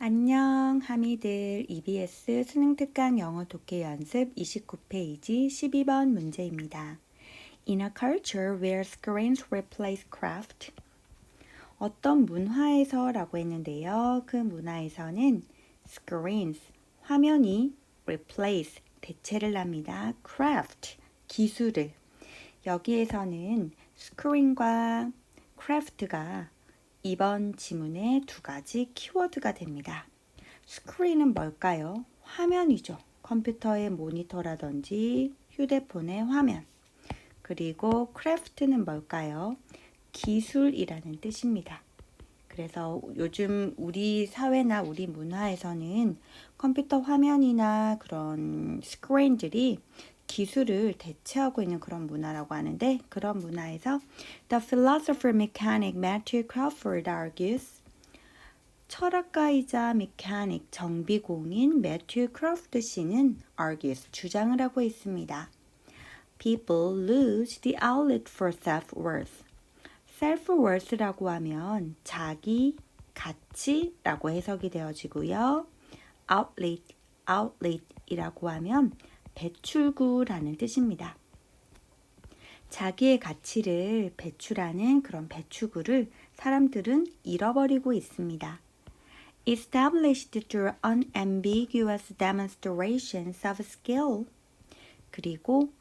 안녕, 하미들. EBS 수능특강 영어 독해 연습 29페이지 12번 문제입니다. In a culture where screens replace craft. 어떤 문화에서 라고 했는데요. 그 문화에서는 screens, 화면이 replace, 대체를 합니다. craft, 기술을. 여기에서는 screen과 craft가 이번 지문의 두 가지 키워드가 됩니다. 스크린은 뭘까요? 화면이죠. 컴퓨터의 모니터라든지 휴대폰의 화면. 그리고 크래프트는 뭘까요? 기술이라는 뜻입니다. 그래서 요즘 우리 사회나 우리 문화에서는 컴퓨터 화면이나 그런 스크린들이 기술을 대체하고 있는 그런 문화라고 하는데, 그런 문화에서 The philosopher mechanic Matthew Crawford argues, 철학가이자 메카닉 정비공인 매튜 크로프트 씨는 argues, 주장을 하고 있습니다. People lose the outlet for self-worth. self-worth라고 하면 자기 가치라고 해석이 되어지고요. outlet이라고 하면 배출구라는 뜻입니다. 자기의 가치를 배출하는 그런 배출구를 사람들은 잃어버리고 있습니다. Established through unambiguous demonstrations of skill. 그리고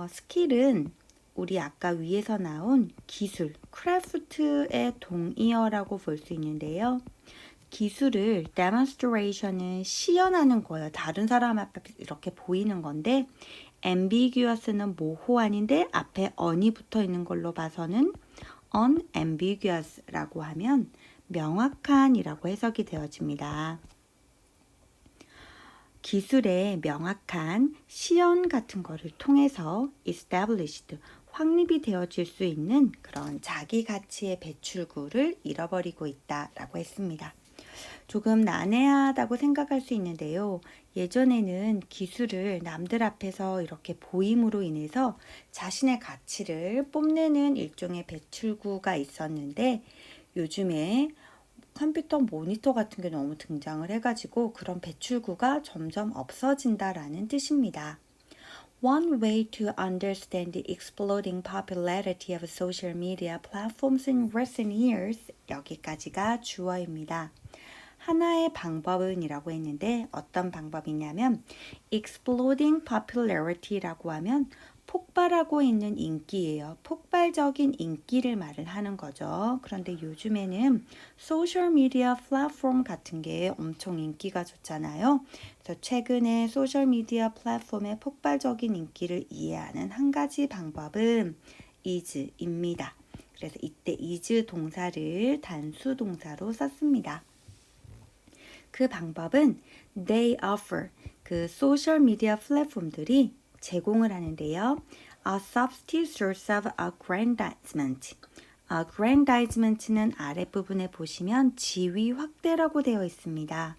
스킬은 우리 아까 위에서 나온 기술, 크래프트의 동의어라고 볼 수 있는데요. 기술을 demonstration은 시연하는 거예요. 다른 사람 앞에 이렇게 보이는 건데, ambiguous는 모호한인데 앞에 on이 붙어 있는 걸로 봐서는 unambiguous라고 하면 명확한이라고 해석이 되어집니다. 기술의 명확한 시연 같은 거를 통해서 established, 확립이 되어질 수 있는 그런 자기 가치의 배출구를 잃어버리고 있다라고 했습니다. 조금 난해하다고 생각할 수 있는데요. 예전에는 기술을 남들 앞에서 이렇게 보임으로 인해서 자신의 가치를 뽐내는 일종의 배출구가 있었는데, 요즘에 컴퓨터 모니터 같은 게 너무 등장을 해가지고 그런 배출구가 점점 없어진다라는 뜻입니다. One way to understand the exploding popularity of social media platforms in recent years, 여기까지가 주어입니다. 하나의 방법은 이라고 했는데, 어떤 방법이냐면 exploding popularity라고 하면 폭발하고 있는 인기예요. 폭발적인 인기를 말을 하는 거죠. 그런데 요즘에는 소셜미디어 플랫폼 같은 게 엄청 인기가 좋잖아요. 그래서 최근에 소셜미디어 플랫폼의 폭발적인 인기를 이해하는 한 가지 방법은 is입니다. 그래서 이때 is 동사를 단수 동사로 썼습니다. 그 방법은 they offer, 그 소셜미디어 플랫폼들이 제공을 하는데요. A substitute source of aggrandizement. aggrandizement는 아랫부분에 보시면 지위 확대라고 되어 있습니다.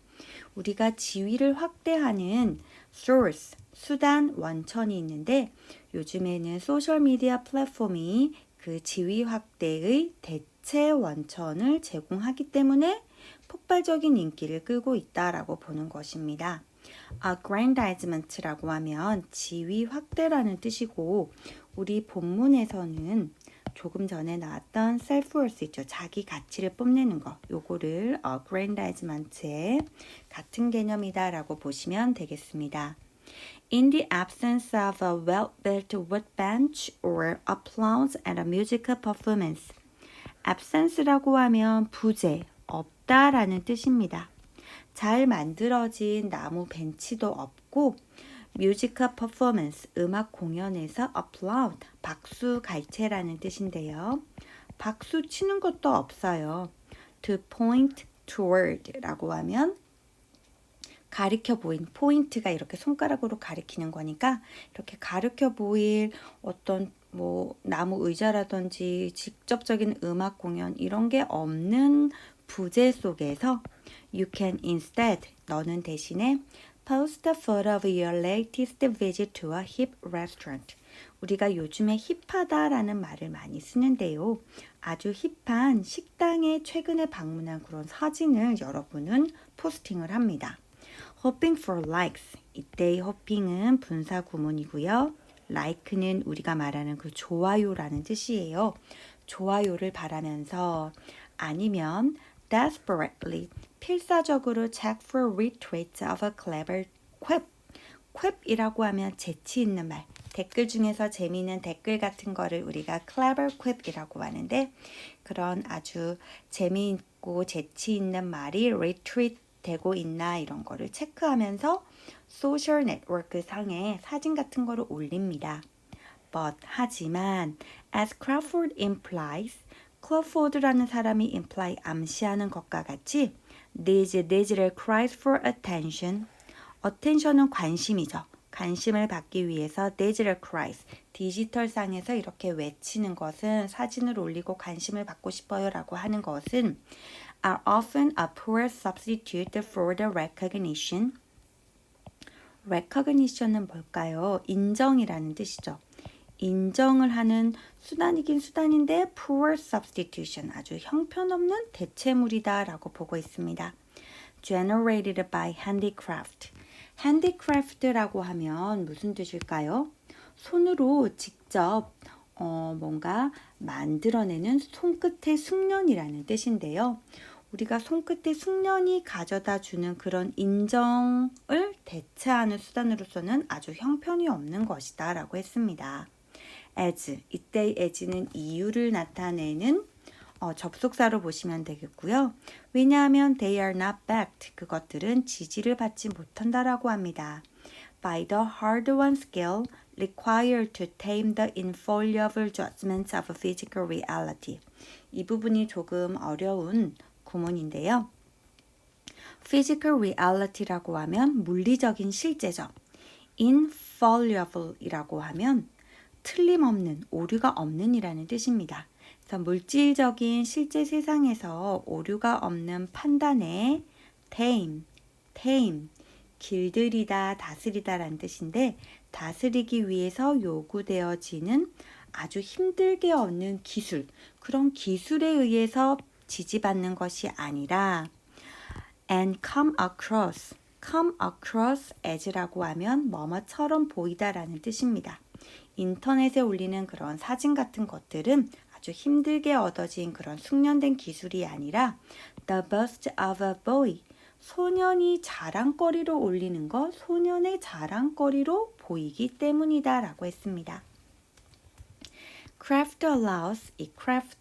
우리가 지위를 확대하는 source, 수단, 원천이 있는데, 요즘에는 소셜미디어 플랫폼이 그 지위 확대의 대체 원천을 제공하기 때문에 폭발적인 인기를 끌고 있다라고 보는 것입니다. aggrandizement라고 하면 지위 확대라는 뜻이고, 우리 본문에서는 조금 전에 나왔던 self-worth 있죠. 자기 가치를 뽐내는 거. 요거를 aggrandizement의 같은 개념이다라고 보시면 되겠습니다. In the absence of a well-built workbench or applause at a musical performance. absence라고 하면 부재, 없다라는 뜻입니다. 잘 만들어진 나무 벤치도 없고, 뮤지컬 퍼포먼스, 음악 공연에서 applaud, 박수 갈채라는 뜻인데요. 박수 치는 것도 없어요. To point toward라고 하면 가리켜 보인, 포인트가 이렇게 손가락으로 가리키는 거니까 이렇게 가리켜 보일 어떤 나무 의자라든지 직접적인 음악 공연 이런 게 없는 부재 속에서 you can instead, 너는 대신에 post a photo of your latest visit to a hip restaurant. 우리가 요즘에 힙하다라는 말을 많이 쓰는데요. 아주 힙한 식당에 최근에 방문한 그런 사진을 여러분은 포스팅을 합니다. Hoping for likes. 이때의 hoping은 분사 구문이고요. like는 우리가 말하는 그 좋아요라는 뜻이에요. 좋아요를 바라면서 아니면 desperately 필사적으로 check for retweets of a clever quip. quip이라고 하면 재치 있는 말. 댓글 중에서 재미있는 댓글 같은 거를 우리가 clever quip이라고 하는데 그런 아주 재미있고 재치 있는 말이 retweet 되고 있나 이런 거를 체크하면서 소셜 네트워크 상에 사진 같은 거를 올립니다. But 하지만 as Crawford implies 클로포드라는 사람이 imply 암시하는 것과 같이 these digital cries for attention attention은 관심이죠. 관심을 받기 위해서 digital cries 디지털 상에서 이렇게 외치는 것은 사진을 올리고 관심을 받고 싶어요 라고 하는 것은 are often a poor substitute for the recognition. recognition은 뭘까요? 인정이라는 뜻이죠. 인정을 하는 수단이긴 수단인데 poor substitution 아주 형편없는 대체물이다 라고 보고 있습니다. generated by handicraft. handicraft라고 하면 무슨 뜻일까요? 손으로 직접 뭔가 만들어내는 손끝의 숙련이라는 뜻인데요. 우리가 손끝의 숙련이 가져다 주는 그런 인정을 대체하는 수단으로서는 아주 형편이 없는 것이다 라고 했습니다. as, 이때의 as는 이유를 나타내는 접속사로 보시면 되겠고요. 왜냐하면 they are not backed, 그것들은 지지를 받지 못한다라고 합니다. by the hard-won skill required to tame the infallible judgments of physical reality. 이 부분이 조금 어려운 구문인데요. physical reality라고 하면 물리적인 실제죠. infallible이라고 하면 틀림없는, 오류가 없는 이라는 뜻입니다. 그래서 물질적인 실제 세상에서 오류가 없는 판단에 tame, 길들이다, 다스리다 라는 뜻인데 다스리기 위해서 요구되어지는 아주 힘들게 얻는 기술, 그런 기술에 의해서 지지받는 것이 아니라 and come across as라고 하면 뭐뭐처럼 보이다라는 뜻입니다. 인터넷에 올리는 그런 사진 같은 것들은 아주 힘들게 얻어진 그런 숙련된 기술이 아니라 the bust of a boy, 소년이 자랑거리로 올리는 것, 소년의 자랑거리로 보이기 때문이다 라고 했습니다. craft allows, 이 craft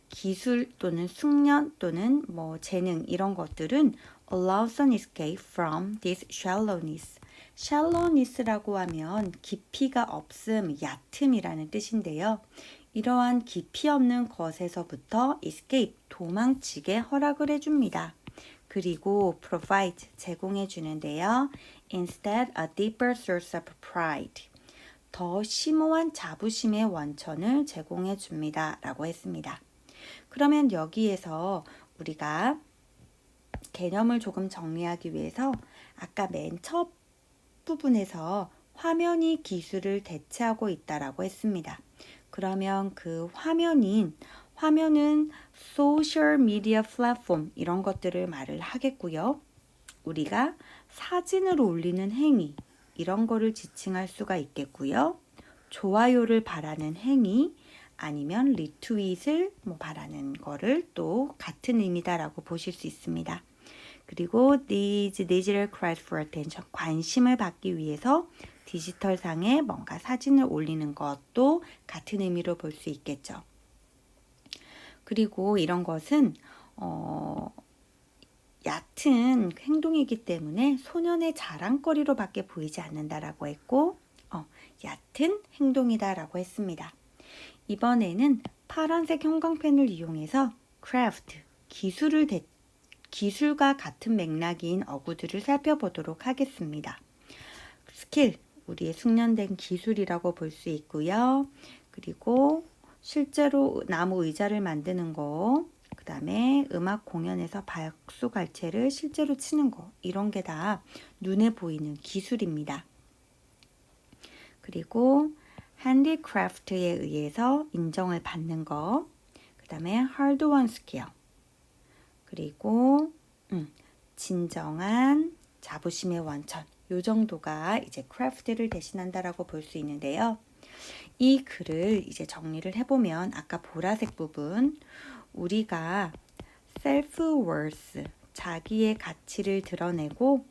기술 또는 숙련 또는 재능 이런 것들은 allows an escape from this shallowness. shallowness라고 하면 깊이가 없음, 얕음이라는 뜻인데요. 이러한 깊이 없는 것에서부터 escape, 도망치게 허락을 해줍니다. 그리고 provide, 제공해 주는데요. instead a deeper source of pride. 더 심오한 자부심의 원천을 제공해 줍니다. 라고 했습니다. 그러면 여기에서 우리가 개념을 조금 정리하기 위해서 아까 맨 첫 부분에서 화면이 기술을 대체하고 있다라고 했습니다. 그러면 그 화면은 소셜 미디어 플랫폼 이런 것들을 말을 하겠고요. 우리가 사진을 올리는 행위 이런 거를 지칭할 수가 있겠고요. 좋아요를 바라는 행위 아니면 리트윗을 바라는 거를 또 같은 의미다라고 보실 수 있습니다. 그리고 these digital cries for attention, 관심을 받기 위해서 디지털 상에 뭔가 사진을 올리는 것도 같은 의미로 볼 수 있겠죠. 그리고 이런 것은 얕은 행동이기 때문에 소년의 자랑거리로 밖에 보이지 않는다라고 했고 얕은 행동이다라고 했습니다. 이번에는 파란색 형광펜을 이용해서 craft, 기술과 같은 맥락인 어구들을 살펴보도록 하겠습니다. 스킬, 우리의 숙련된 기술이라고 볼 수 있고요. 그리고 실제로 나무 의자를 만드는 거, 그 다음에 음악 공연에서 박수갈채를 실제로 치는 거, 이런 게 다 눈에 보이는 기술입니다. 그리고 handicraft에 의해서 인정을 받는 거. 그 다음에 hard-won skill. 그리고 진정한 자부심의 원천. 요 정도가 이제 craft를 대신한다라고 볼 수 있는데요. 이 글을 이제 정리를 해보면 아까 보라색 부분 우리가 self-worth, 자기의 가치를 드러내고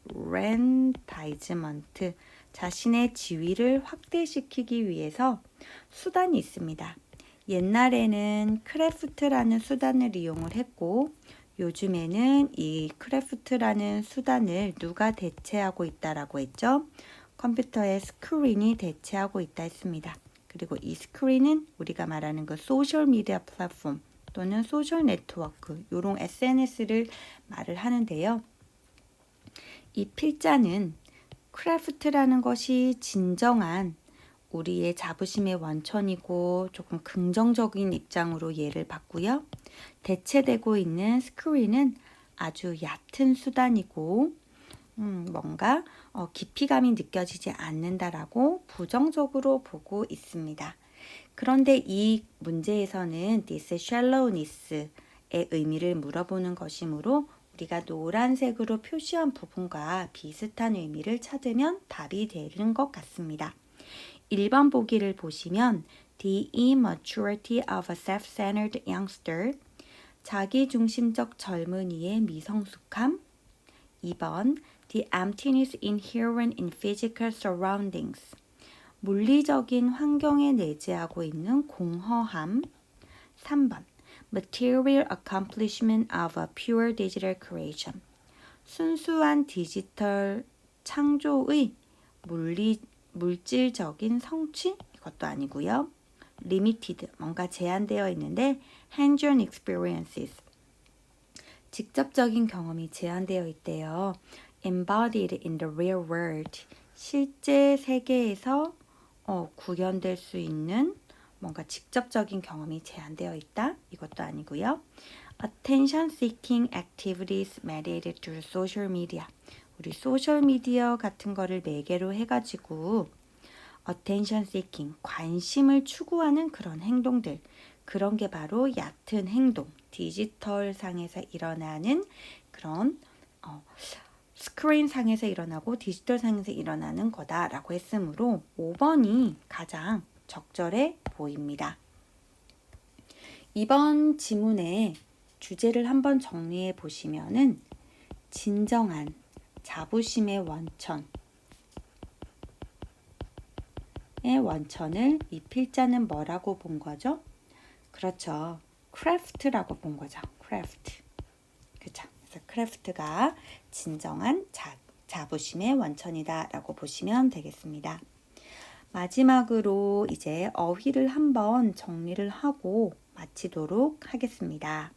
aggrandizement, 자신의 지위를 확대시키기 위해서 수단이 있습니다. 옛날에는 크래프트라는 수단을 이용을 했고 요즘에는 이 크래프트라는 수단을 누가 대체하고 있다라고 했죠? 컴퓨터의 스크린이 대체하고 있다 했습니다. 그리고 이 스크린은 우리가 말하는 그 소셜 미디어 플랫폼 또는 소셜 네트워크 요런 SNS를 말을 하는데요. 이 필자는 크래프트라는 것이 진정한 우리의 자부심의 원천이고 조금 긍정적인 입장으로 예를 봤고요. 대체되고 있는 스크린은 아주 얕은 수단이고 뭔가 깊이감이 느껴지지 않는다라고 부정적으로 보고 있습니다. 그런데 이 문제에서는 this shallowness의 의미를 물어보는 것이므로 우리가 노란색으로 표시한 부분과 비슷한 의미를 찾으면 답이 되는 것 같습니다. 1번 보기를 보시면 The immaturity of a self-centered youngster, 자기중심적 젊은이의 미성숙함. 2번 The emptiness inherent in physical surroundings, 물리적인 환경에 내재하고 있는 공허함. 3번 Material accomplishment of a pure digital creation, 순수한 디지털 창조의 물질적인 성취? 이것도 아니고요. Limited, 뭔가 제한되어 있는데 hands-on experiences, 직접적인 경험이 제한되어 있대요. Embodied in the real world, 실제 세계에서 구현될 수 있는 뭔가 직접적인 경험이 제한되어 있다. 이것도 아니고요. Attention seeking activities mediated through social media, 우리 소셜 미디어 같은 거를 매개로 해가지고 attention seeking, 관심을 추구하는 그런 행동들, 그런 게 바로 얕은 행동, 디지털 상에서 일어나는 그런 스크린 상에서 일어나고 디지털 상에서 일어나는 거다라고 했으므로 5번이 가장 적절해 보입니다. 이번 지문의 주제를 한번 정리해 보시면은 진정한 자부심의 원천을 이 필자는 뭐라고 본 거죠? 그렇죠. craft라고 본 거죠. craft. 그렇죠. 그래서 craft가 진정한 자부심의 원천이다라고 보시면 되겠습니다. 마지막으로 이제 어휘를 한번 정리를 하고 마치도록 하겠습니다.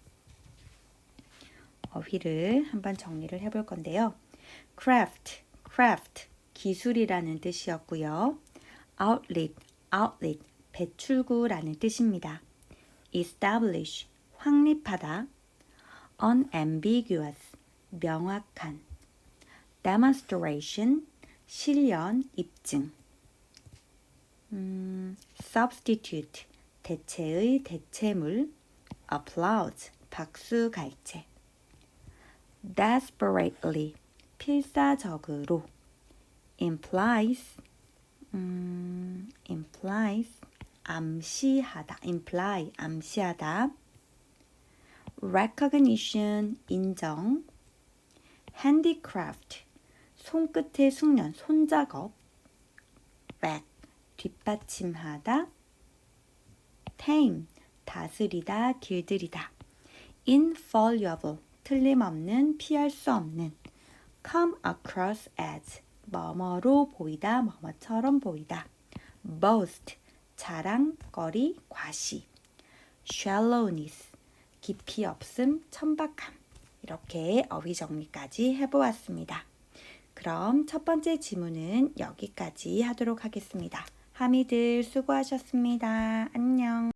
어휘를 한번 정리를 해볼 건데요. craft, 기술이라는 뜻이었고요. outlet, 배출구라는 뜻입니다. establish, 확립하다. unambiguous, 명확한. demonstration, 실현, 입증. substitute, 대체의 대체물. applause, 박수 갈채. desperately, 필사적으로. implies, 암시하다. imply, 암시하다. recognition, 인정. handicraft, 손끝의 숙련, 손작업. back, 뒷받침하다. tame, 다스리다, 길들이다. infallible, 틀림없는, 피할 수 없는. come across as, 뭐뭐로 보이다, 뭐뭐처럼 보이다. boast, 자랑거리, 과시. shallowness, 깊이 없음, 천박함. 이렇게 어휘 정리까지 해보았습니다. 그럼 첫 번째 지문은 여기까지 하도록 하겠습니다. 하미들 수고하셨습니다. 안녕.